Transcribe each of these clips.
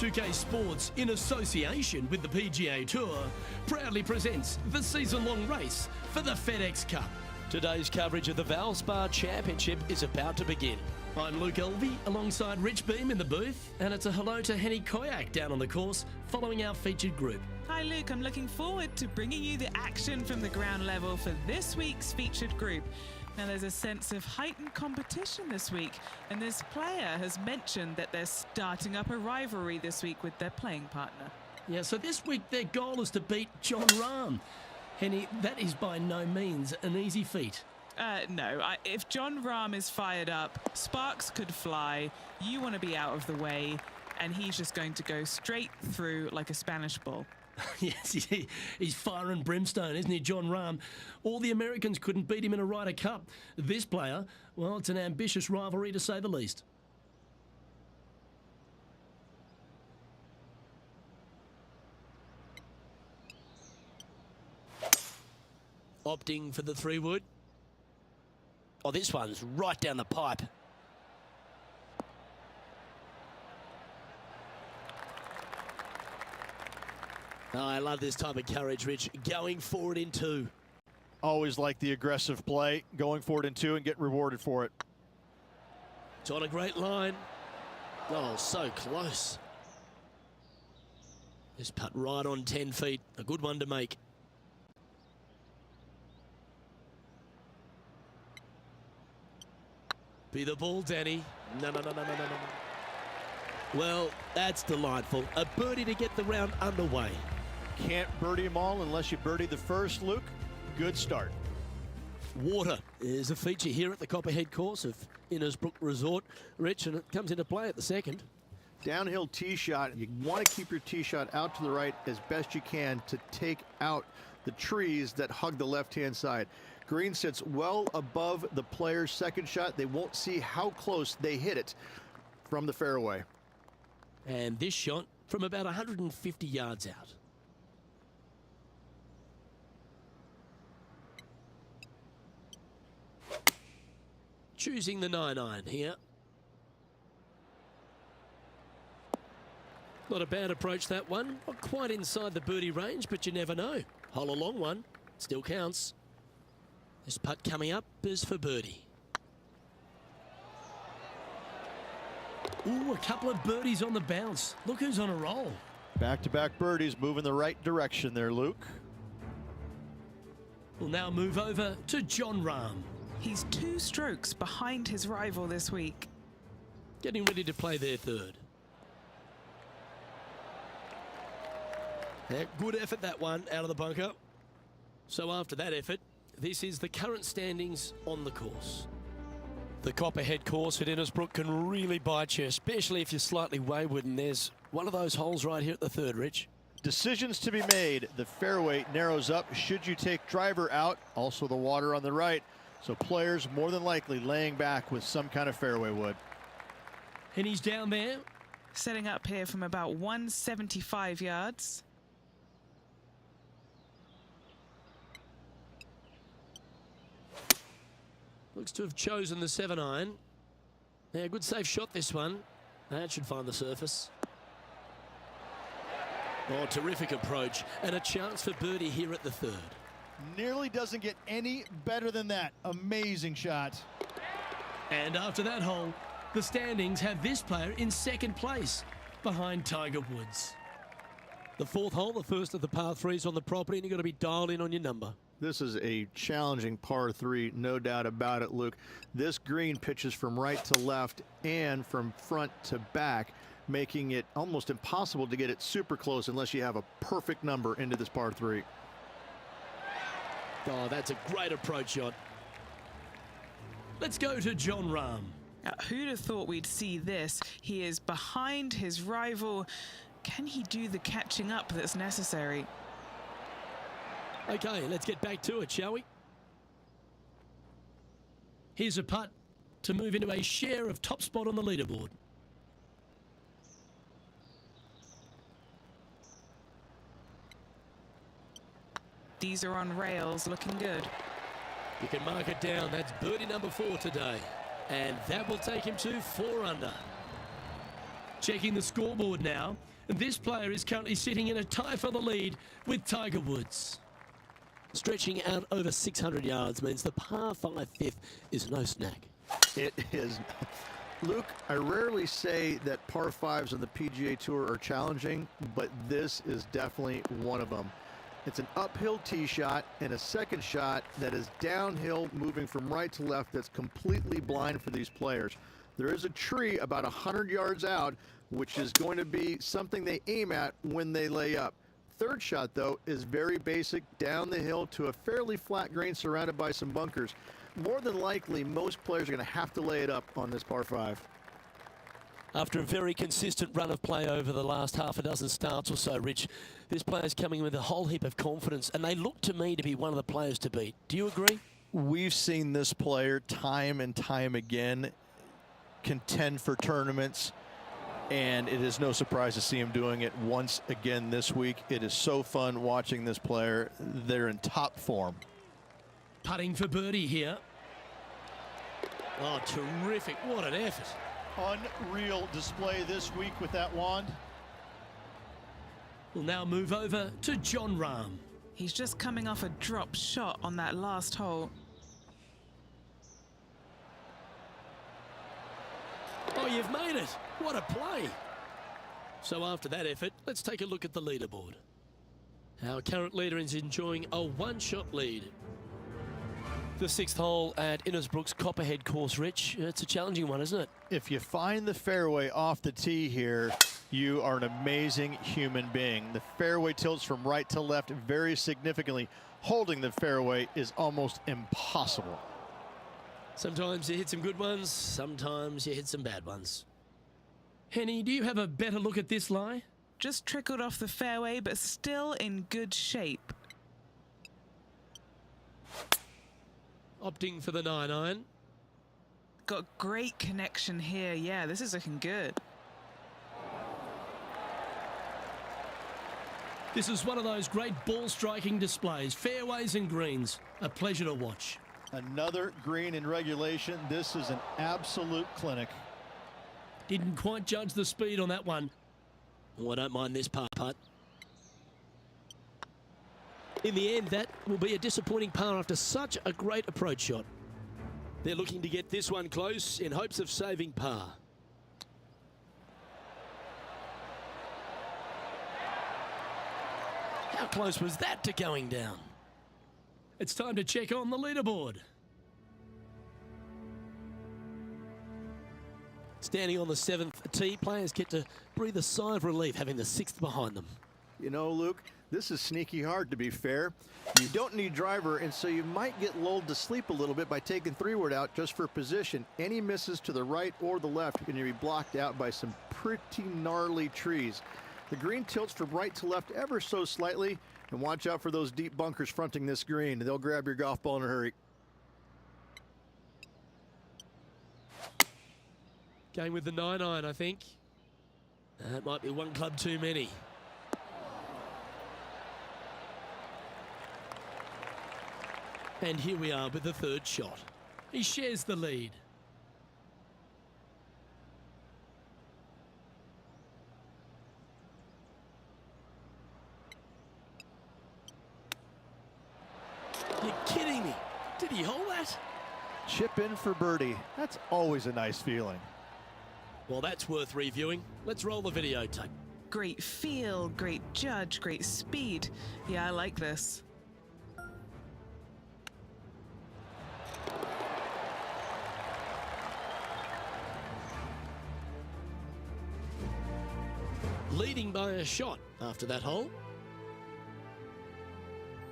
2K Sports, in association with the PGA Tour, proudly presents the season-long race for the FedEx Cup. Today's coverage of the Valspar Championship is about to begin. I'm Luke Elvey, alongside Rich Beam in the booth, and it's a hello to Henny Koyak down on the course, following our featured group. Hi Luke, I'm looking forward to bringing you the action from the ground level for this week's featured group. Now there's a sense of heightened competition this week, and this player has mentioned that they're starting up a rivalry this week with their playing partner. Yeah, so this week their goal is to beat Jon Rahm. Henny, that is by no means an easy feat. No, if Jon Rahm is fired up, sparks could fly, you want to be out of the way, and he's just going to go straight through like a Spanish bull. Yes, he's fire and brimstone, isn't he, Jon Rahm? All the Americans couldn't beat him in a Ryder Cup. This player, well, it's an ambitious rivalry to say the least. Opting for the 3-wood. Oh, this one's right down the pipe. Oh, I love this type of courage, Rich. Going forward in 2. Always like the aggressive play, going forward in 2 and get rewarded for it. It's on a great line. Oh, so close. This putt right on 10 feet. A good one to make. Be the ball, Danny. No. Well, that's delightful. A birdie to get the round underway. Can't birdie them all unless you birdie the first, Luke. Good start. Water is a feature here at the Copperhead course of Innisbrook Resort, Rich, and it comes into play at the second. Downhill tee shot. You want to keep your tee shot out to the right as best you can to take out the trees that hug the left-hand side. Green sits well above the player's second shot. They won't see how close they hit it from the fairway. And this shot from about 150 yards out. Choosing the 9-iron here. Not a bad approach, that one. Not quite inside the birdie range, but you never know. Hole a long one. Still counts. This putt coming up is for birdie. Ooh, a couple of birdies on the bounce. Look who's on a roll. Back-to-back birdies, moving the right direction there, Luke. We'll now move over to Jon Rahm. He's 2 strokes behind his rival this week. Getting ready to play their third. Yeah, good effort, that one, out of the bunker. So after that effort, this is the current standings on the course. The Copperhead course at Innisbrook can really bite you, especially if you're slightly wayward, and there's one of those holes right here at the third, Rich. Decisions to be made. The fairway narrows up. Should you take driver out? Also the water on the right. So players more than likely laying back with some kind of fairway wood. And he's down there. Setting up here from about 175 yards. Looks to have chosen the 7-iron. Yeah, good safe shot, this one. That should find the surface. Oh, terrific approach. And a chance for birdie here at the third. Nearly doesn't get any better than that. Amazing shot. And after that hole, the standings have this player in second place, behind Tiger Woods. The 4th hole, the first of the par 3s on the property, and you've got to be dialed in on your number. This is a challenging par 3, no doubt about it, Luke. This green pitches from right to left and from front to back, making it almost impossible to get it super close unless you have a perfect number into this par 3. Oh, that's a great approach shot. Let's go to Jon Rahm. Who'd have thought we'd see this? He is behind his rival. Can he do the catching up that's necessary? Okay, let's get back to it, shall we? Here's a putt to move into a share of top spot on the leaderboard. These are on rails, looking good. You can mark it down. That's birdie number 4 today. And that will take him to 4 under. Checking the scoreboard now, and this player is currently sitting in a tie for the lead with Tiger Woods. Stretching out over 600 yards means the par 5 fifth is no snack. It is. Luke, I rarely say that par 5s on the PGA Tour are challenging, but this is definitely one of them. It's an uphill tee shot and a second shot that is downhill, moving from right to left, that's completely blind for these players. There is a tree about 100 yards out, which is going to be something they aim at when they lay up. Third shot, though, is very basic, down the hill to a fairly flat green surrounded by some bunkers. More than likely, most players are going to have to lay it up on this par 5. After a very consistent run of play over the last half a dozen starts or so, Rich, this player's coming with a whole heap of confidence, and they look to me to be one of the players to beat. Do you agree? We've seen this player time and time again contend for tournaments, and it is no surprise to see him doing it once again this week. It is so fun watching this player. They're in top form. Putting for birdie here. Oh, terrific. What an effort. Unreal display this week with that wand. We'll now move over to John Rahm. He's just coming off a drop shot on that last hole. Oh, you've made it. What a play. So after that effort, let's take a look at the leaderboard. Our current leader is enjoying a one-shot lead. The 6th hole at Innisbrook's Copperhead course, Rich. It's a challenging one, isn't it? If you find the fairway off the tee here, you are an amazing human being. The fairway tilts from right to left very significantly. Holding the fairway is almost impossible. Sometimes you hit some good ones, sometimes you hit some bad ones. Henny, do you have a better look at this lie? Just trickled off the fairway, but still in good shape. Opting for the 9-iron. Got great connection here. Yeah, this is looking good. This is one of those great ball striking displays, fairways and greens. A pleasure to watch. Another green in regulation. This is an absolute clinic. Didn't quite judge the speed on that one. Oh, I don't mind this par putt. In the end, that will be a disappointing par after such a great approach shot. They're looking to get this one close in hopes of saving par. How close was that to going down? It's time to check on the leaderboard. Standing on the 7th tee, players get to breathe a sigh of relief having the 6th behind them. You know, Luke, this is sneaky hard, to be fair. You don't need driver, and so you might get lulled to sleep a little bit by taking 3-wood out just for position. Any misses to the right or the left are going to be blocked out by some pretty gnarly trees. The green tilts from right to left ever so slightly, and watch out for those deep bunkers fronting this green. They'll grab your golf ball in a hurry. Going with the 9-iron, I think. That might be one club too many. And here we are with the 3rd shot. He shares the lead. You're kidding me. Did he hold that? Chip in for birdie. That's always a nice feeling. Well, that's worth reviewing. Let's roll the videotape. Great feel, great judge, great speed. Yeah, I like this. Leading by a shot after that hole.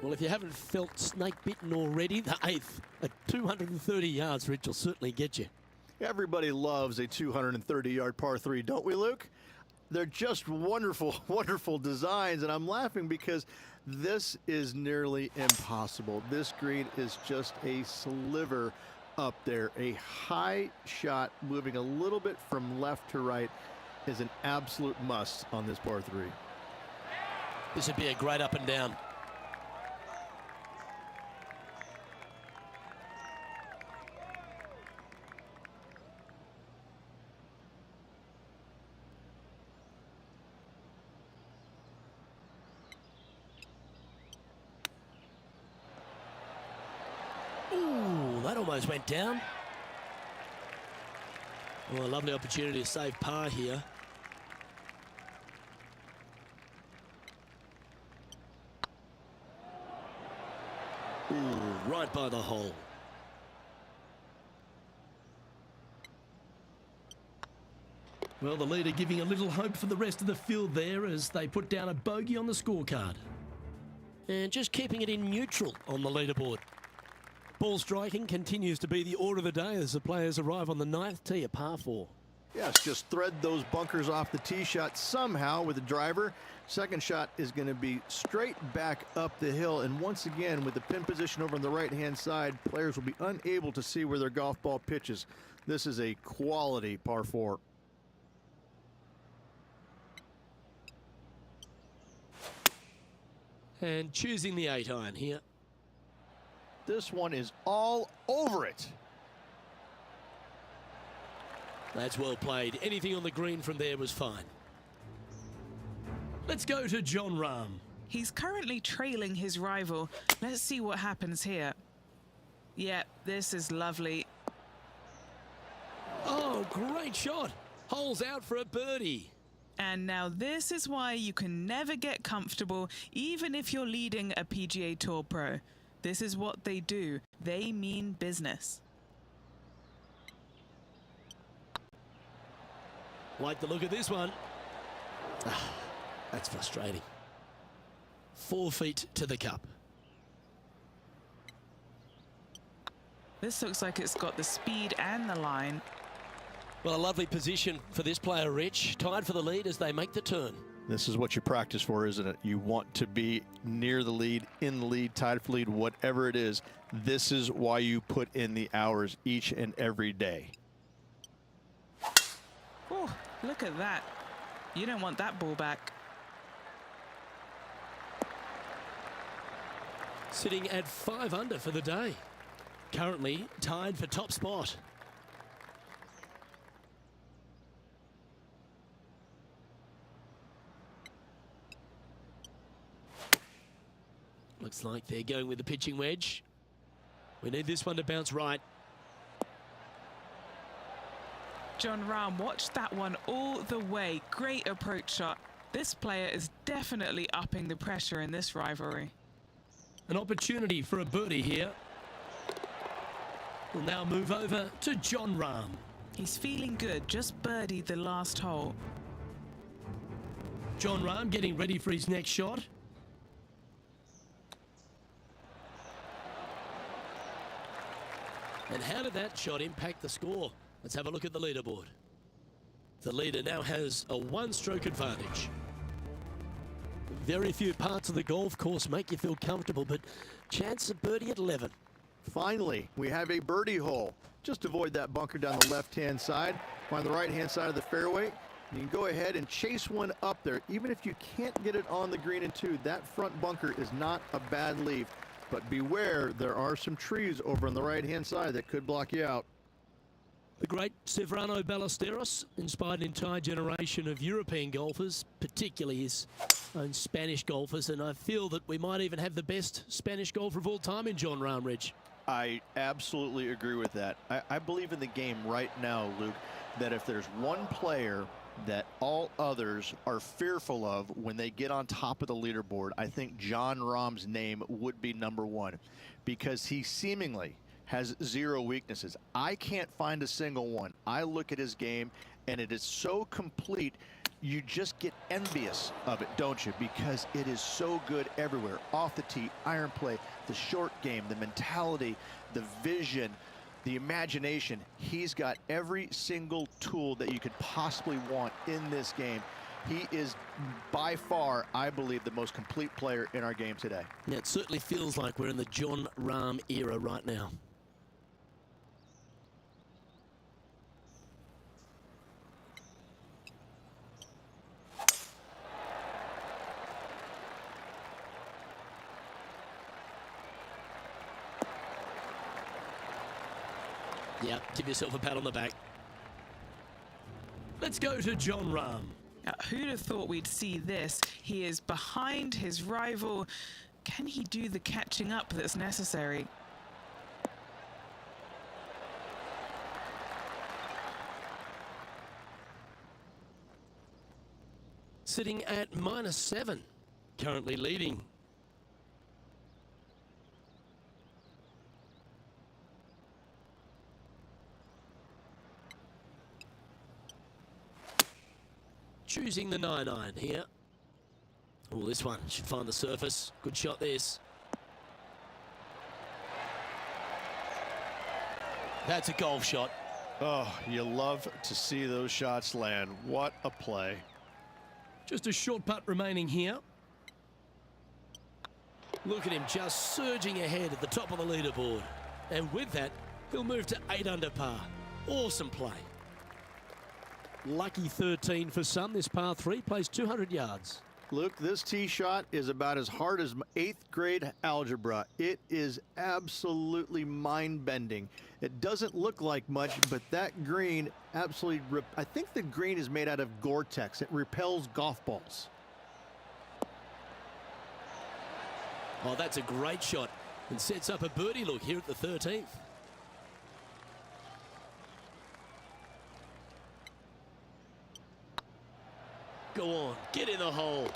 Well, if you haven't felt snake bitten already, the 8th at 230 yards, Rich, will certainly get you. Everybody loves a 230-yard par 3, don't we, Luke? They're just wonderful, wonderful designs, and I'm laughing because this is nearly impossible. This green is just a sliver up there. A high shot moving a little bit from left to right is an absolute must on this par 3. This would be a great up and down. that almost went down. Well, a lovely opportunity to save par here. Ooh, right by the hole. Well, the leader giving a little hope for the rest of the field there as they put down a bogey on the scorecard. And just keeping it in neutral on the leaderboard. Ball striking continues to be the order of the day as the players arrive on the 9th tee, a par 4. Yes, just thread those bunkers off the tee shot somehow with the driver. Second shot is going to be straight back up the hill. And once again, with the pin position over on the right-hand side, players will be unable to see where their golf ball pitches. This is a quality par 4. And choosing the 8-iron here. This one is all over it. That's well played. Anything on the green from there was fine. Let's go to Jon Rahm. He's currently trailing his rival. Let's see what happens here. Yeah, this is lovely. Oh, great shot. Holes out for a birdie. And now this is why you can never get comfortable, even if you're leading a PGA Tour pro. This is what they do. They mean business. Like the look of this one. Ah, that's frustrating. 4 feet to the cup. This looks like it's got the speed and the line. Well, a lovely position for this player, Rich. Tied for the lead as they make the turn. This is what you practice for, isn't it? You want to be near the lead, in the lead, tied for lead, whatever it is. This is why you put in the hours each and every day. Oh, look at that. You don't want that ball back. Sitting at 5 under for the day. Currently tied for top spot. Looks like they're going with the pitching wedge. We need this one to bounce right. Jon Rahm watched that one all the way. Great approach shot. This player is definitely upping the pressure in this rivalry. An opportunity for a birdie here. We'll now move over to Jon Rahm. He's feeling good, just birdied the last hole. Jon Rahm getting ready for his next shot. And how did that shot impact the score? Let's have a look at the leaderboard. The leader now has a 1-stroke advantage. Very few parts of the golf course make you feel comfortable, but chance of birdie at 11. Finally, we have a birdie hole. Just avoid that bunker down the left-hand side. On the right-hand side of the fairway, you can go ahead and chase one up there. Even if you can't get it on the green in 2, that front bunker is not a bad leave. But beware, there are some trees over on the right-hand side that could block you out. The great Severano Ballesteros inspired an entire generation of European golfers, particularly his own Spanish golfers, and I feel that we might even have the best Spanish golfer of all time in Jon Rahm, Rich. I absolutely agree with that. I believe in the game right now, Luke, that if there's one player that all others are fearful of when they get on top of the leaderboard, I think Jon Rahm's name would be number 1, because he seemingly has 0 weaknesses. I can't find a single one. I look at his game and it is so complete, you just get envious of it, don't you? Because it is so good everywhere. Off the tee, iron play, the short game, the mentality, the vision, the imagination. He's got every single tool that you could possibly want in this game. He is by far, I believe, the most complete player in our game today. Yeah, it certainly feels like we're in the Jon Rahm era right now. Yeah, give yourself a pat on the back. Let's go to Jon Rahm. Who'd have thought we'd see this? He is behind his rival. Can he do the catching up that's necessary? sitting at -7, currently leading. Choosing the 9-iron here. Oh, this one should find the surface. Good shot, this. That's a golf shot. Oh, you love to see those shots land. What a play. Just a short putt remaining here. Look at him just surging ahead at the top of the leaderboard. And with that, he'll move to 8 under par. Awesome play. Lucky 13 for some. This par 3 plays 200 yards. Luke, this tee shot is about as hard as 8th grade algebra. It is absolutely mind-bending. It doesn't look like much, but that green absolutely, I think the green is made out of Gore-Tex. It repels golf balls. Oh, that's a great shot and sets up a birdie look here at the 13th. Go on, get in the hole.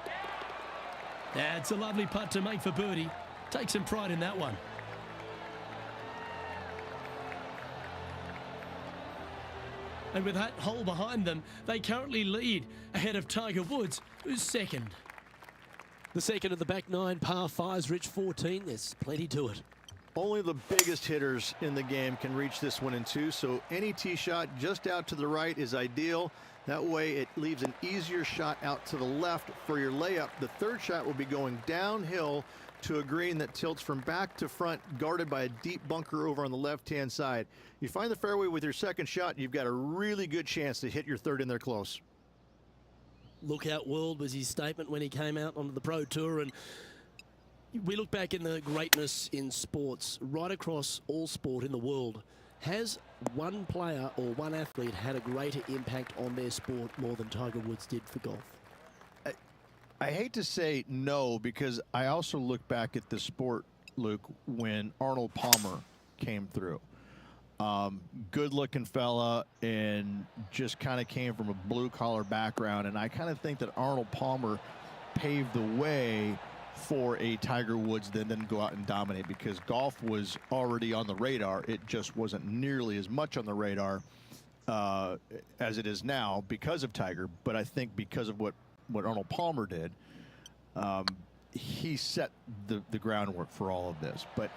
That's a lovely putt to make for birdie. Take some pride in that one. And with that hole behind them, they currently lead ahead of Tiger Woods, who's second. The second of the back 9 par 5s, Rich 14. There's plenty to it. Only the biggest hitters in the game can reach this one in 2, so any tee shot just out to the right is ideal. That way it leaves an easier shot out to the left for your layup. The third shot will be going downhill to a green that tilts from back to front, guarded by a deep bunker over on the left-hand side. You find the fairway with your second shot, you've got a really good chance to hit your third in there close. Lookout world was his statement when he came out onto the Pro Tour, and we look back in the greatness in sports, right across all sport in the world. Has one player or one athlete had a greater impact on their sport more than Tiger Woods did for golf? I hate to say no, because I also look back at the sport, Luke, when Arnold Palmer came through. Good-looking fella and just kind of came from a blue-collar background, and I kind of think that Arnold Palmer paved the way for a Tiger Woods then go out and dominate, because golf was already on the radar. It just wasn't nearly as much on the radar as it is now because of Tiger. But I think because of what Arnold Palmer did, he set the groundwork for all of this. But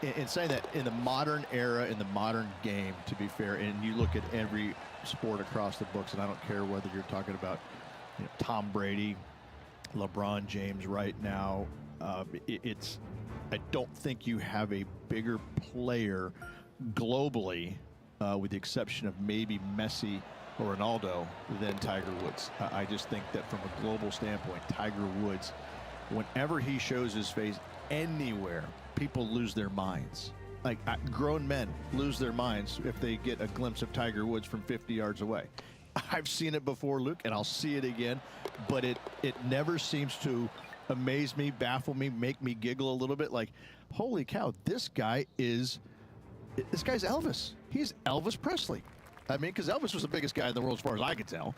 in saying that, in the modern era, in the modern game, to be fair, and you look at every sport across the books, and I don't care whether you're talking about Tom Brady, LeBron James right now, I don't think you have a bigger player globally, with the exception of maybe Messi or Ronaldo, than Tiger Woods. I just think that from a global standpoint, Tiger Woods, whenever he shows his face anywhere, people lose their minds. Like, grown men lose their minds if they get a glimpse of Tiger Woods from 50 yards away. I've seen it before, Luke, and I'll see it again, but it never seems to amaze me, baffle me, make me giggle a little bit. Like, holy cow, this guy's Elvis. He's Elvis Presley. I mean, because Elvis was the biggest guy in the world as far as I could tell.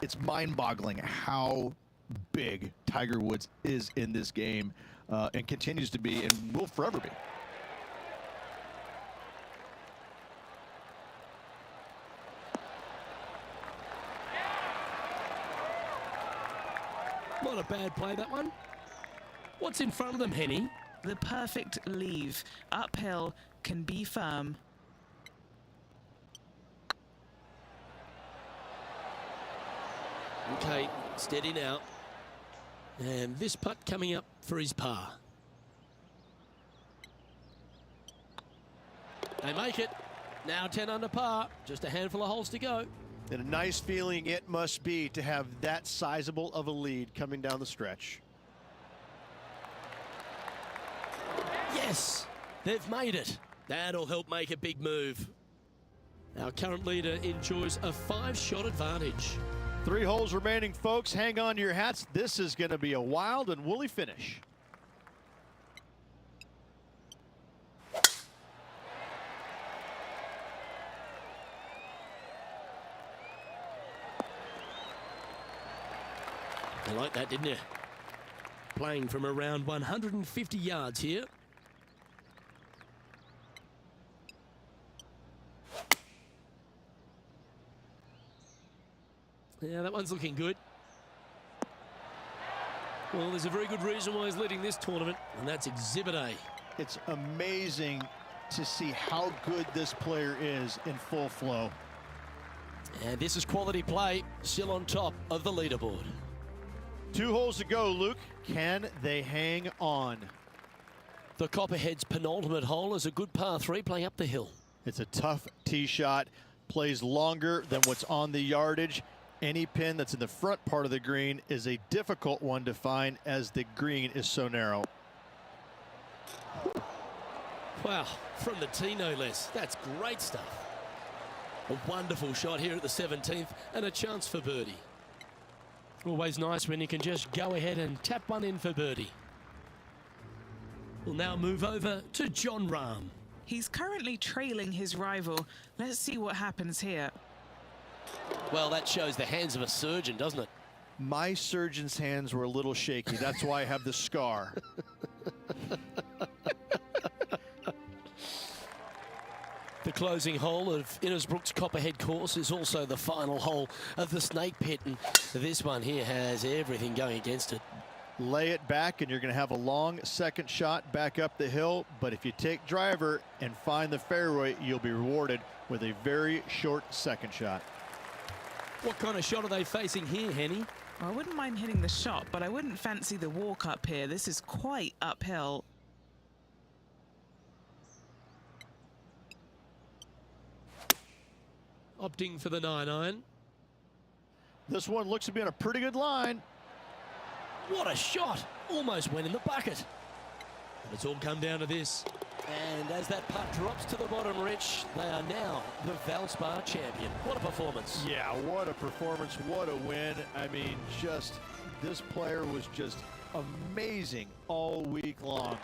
It's mind-boggling how big Tiger Woods is in this game, and continues to be, and will forever be. Not a bad play, that one. What's in front of them, Henny? The perfect leave. Uphill, can be firm. Okay, steady now. And this putt coming up for his par. They make it. Now 10 under par. Just a handful of holes to go. And a nice feeling it must be to have that sizable of a lead coming down the stretch. Yes, they've made it. That'll help make a big move. Our current leader enjoys a 5-shot advantage. 3 holes remaining, folks. Hang on to your hats. This is going to be a wild and woolly finish. You like that, didn't you? Playing from around 150 yards here. Yeah, that one's looking good. Well, there's a very good reason why he's leading this tournament, and that's Exhibit A. It's amazing to see how good this player is in full flow. And this is quality play, still on top of the leaderboard. 2 holes to go, Luke. Can they hang on? The Copperhead's penultimate hole is a good par 3 playing up the hill. It's a tough tee shot, plays longer than what's on the yardage. Any pin that's in the front part of the green is a difficult one to find as the green is so narrow. Wow, from the tee no less. That's great stuff. A wonderful shot here at the 17th and a chance for birdie. Always nice when you can just go ahead and tap one in for birdie. We'll now move over to Jon Rahm. He's currently trailing his rival. Let's see what happens here. Well, that shows the hands of a surgeon, doesn't it? My surgeon's hands were a little shaky. That's why I have the scar. The closing hole of Innisbrook's Copperhead course is also the final hole of the Snake Pit, and this one here has everything going against it. Lay it back and you're going to have a long second shot back up the hill, but if you take driver and find the fairway, you'll be rewarded with a very short second shot. What kind of shot are they facing here, Henny? Well, I wouldn't mind hitting the shot, but I wouldn't fancy the walk up here. This is quite uphill. Opting for the 9-iron. This one looks to be on a pretty good line. What a shot! Almost went in the bucket. And it's all come down to this. And as that putt drops to the bottom, Rich, they are now the Valspar champion. What a performance. Yeah, what a performance, what a win. I mean, just this player was just amazing all week long.